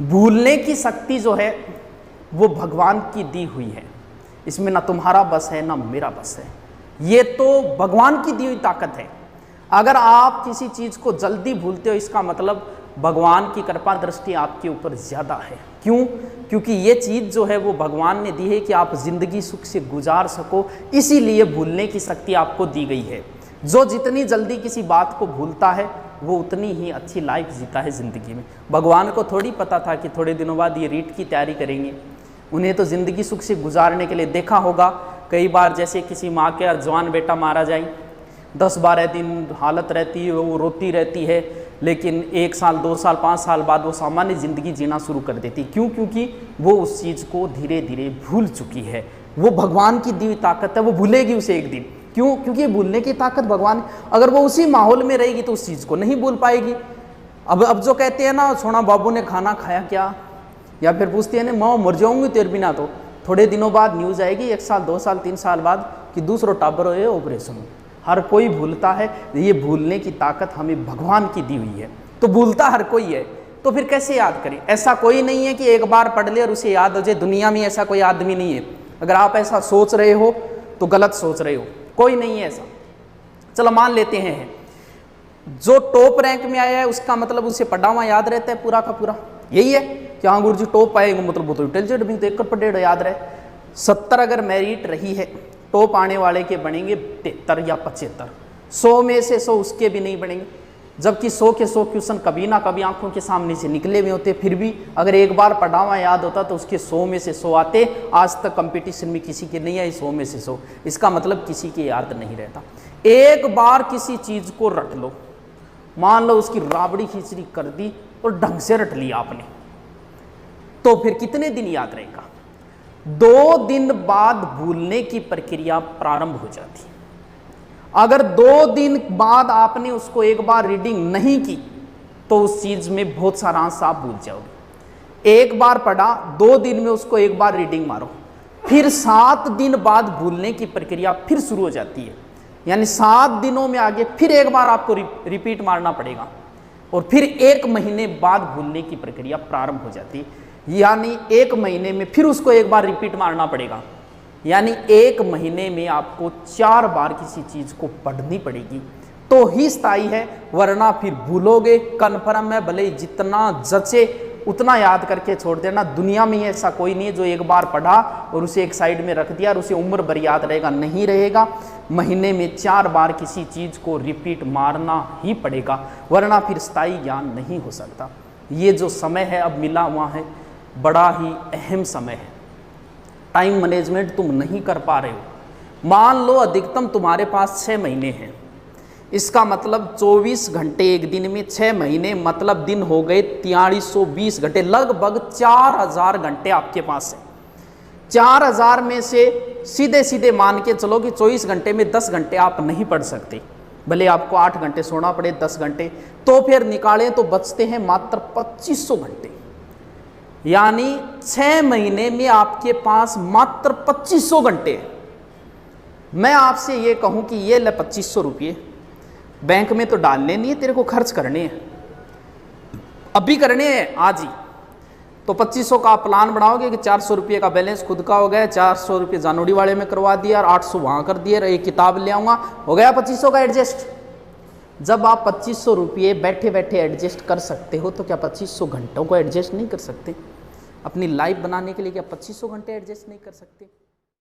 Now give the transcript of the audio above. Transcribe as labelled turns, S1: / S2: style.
S1: भूलने की शक्ति जो है वो भगवान की दी हुई है, इसमें ना तुम्हारा बस है ना मेरा बस है, ये तो भगवान की दी हुई ताकत है। अगर आप किसी चीज़ को जल्दी भूलते हो इसका मतलब भगवान की कृपा दृष्टि आपके ऊपर ज़्यादा है। क्यों? क्योंकि ये चीज़ जो है वो भगवान ने दी है कि आप ज़िंदगी सुख से गुजार सको, इसीलिए भूलने की शक्ति आपको दी गई है। जो जितनी जल्दी किसी बात को भूलता है वो उतनी ही अच्छी लाइफ जीता है ज़िंदगी में। भगवान को थोड़ी पता था कि थोड़े दिनों बाद ये रीट की तैयारी करेंगे। उन्हें तो ज़िंदगी सुख से गुजारने के लिए देखा होगा कई बार, जैसे किसी माँ के जवान बेटा मारा जाए, 10-12 दिन हालत रहती है, वो रोती रहती है, लेकिन 1 साल 2 साल 5 साल बाद वो सामान्य ज़िंदगी जीना शुरू कर देती। क्यों? क्योंकि वो उस चीज़ को धीरे धीरे भूल चुकी है। वो भगवान की दी हुई ताकत है, वो भूलेगी उसे एक दिन। क्यों? क्योंकि भूलने की ताकत भगवान, अगर वो उसी माहौल में रहेगी तो उस चीज़ को नहीं भूल पाएगी। अब जो कहते हैं ना, सोना बाबू ने खाना खाया क्या, या फिर पूछती है ना माँ मर जाऊंगी तेरे बिना, तो थोड़े दिनों बाद न्यूज़ आएगी 1 साल 2 साल 3 साल बाद कि दूसरा टाबर हो ऑपरेशन। हर कोई भूलता है। ये भूलने की ताकत हमें भगवान की दी हुई है, तो भूलता हर कोई है। तो फिर कैसे याद करें? ऐसा कोई नहीं है कि एक बार पढ़ ले और उसे याद हो जाए। दुनिया में ऐसा कोई आदमी नहीं है। अगर आप ऐसा सोच रहे हो तो गलत सोच रहे हो, कोई नहीं है ऐसा। चलो मान लेते हैं जो टॉप रैंक में आया है उसका मतलब उसे पढ़ा हुआ याद रहता है पूरा का पूरा, यही है कि हाँ गुरु जी टॉप आएगा मतलब वो तो इंटेलिजेंट भी, तो 1 पर 1.5 याद रहे। 70 अगर मेरिट रही है, टॉप आने वाले के बनेंगे 73 या 75। 100 में से 100 उसके भी नहीं बनेंगे, जबकि 100 के 100 क्वेश्चन कभी ना कभी आंखों के सामने से निकले हुए होते। फिर भी अगर एक बार पढ़ा हुआ याद होता तो उसके 100 में से 100 आते। आज तक कंपटीशन में किसी के नहीं आई 100 में से 100, इसका मतलब किसी के याद नहीं रहता। एक बार किसी चीज़ को रट लो, मान लो उसकी राबड़ी खिचड़ी कर दी और ढंग से रट लिया आपने, तो फिर कितने दिन याद रहेगा? 2 दिन बाद भूलने की प्रक्रिया प्रारंभ हो जाती है। अगर 2 दिन बाद आपने उसको एक बार रीडिंग नहीं की तो उस चीज में बहुत सारा अंश आप भूल जाओगे। एक बार पढ़ा, 2 दिन में उसको एक बार रीडिंग मारो, फिर 7 दिन बाद भूलने की प्रक्रिया फिर शुरू हो जाती है। यानी 7 दिनों में आगे फिर एक बार आपको रिपीट मारना पड़ेगा, और फिर 1 महीने बाद भूलने की प्रक्रिया प्रारंभ हो जाती है। यानी 1 महीने में फिर उसको एक बार रिपीट मारना पड़ेगा। यानी 1 महीने में आपको 4 बार किसी चीज को पढ़नी पड़ेगी तो ही स्थायी है, वरना फिर भूलोगे। कन्फर्म है, भले जितना जचे उतना याद करके छोड़ देना। दुनिया में ऐसा कोई नहीं है जो एक बार पढ़ा और उसे एक साइड में रख दिया और उसे उम्र भर याद रहेगा, नहीं रहेगा। महीने में 4 बार किसी चीज को रिपीट मारना ही पड़ेगा, वरना फिर स्थायी ज्ञान नहीं हो सकता। ये जो समय है अब मिला हुआ है, बड़ा ही अहम समय है। टाइम मैनेजमेंट तुम नहीं कर पा रहे हो। मान लो अधिकतम तुम्हारे पास 6 महीने हैं, इसका मतलब 24 घंटे एक दिन में, 6 महीने मतलब दिन हो गए 4320 घंटे, लगभग 4000 घंटे आपके पास है। 4000 में से सीधे सीधे मान के चलो कि 24 घंटे में 10 घंटे आप नहीं पढ़ सकते, भले आपको 8 घंटे सोना पड़े 10 घंटे, तो फिर निकालें तो बचते हैं मात्र 2500 घंटे। यानी 6 महीने में आपके पास मात्र 2500 घंटे। मैं आपसे ये कहूं कि ये ले 2500 रुपये बैंक में तो डालने नहीं है, तेरे को खर्च करने हैं, अभी करने हैं आज ही। तो 2500 का प्लान बनाओगे कि 400 रुपये का बैलेंस खुद का हो गया, 400 रुपये जानोड़ी वाले में करवा दिया और 800 वहाँ कर दिए, एक किताब ले आऊँगा, हो गया 2500 का एडजस्ट। जब आप 2500 रुपये बैठे बैठे एडजस्ट कर सकते हो तो क्या 2500 घंटों को एडजस्ट नहीं कर सकते? अपनी लाइफ बनाने के लिए क्या 2500 घंटे एडजस्ट नहीं कर सकते?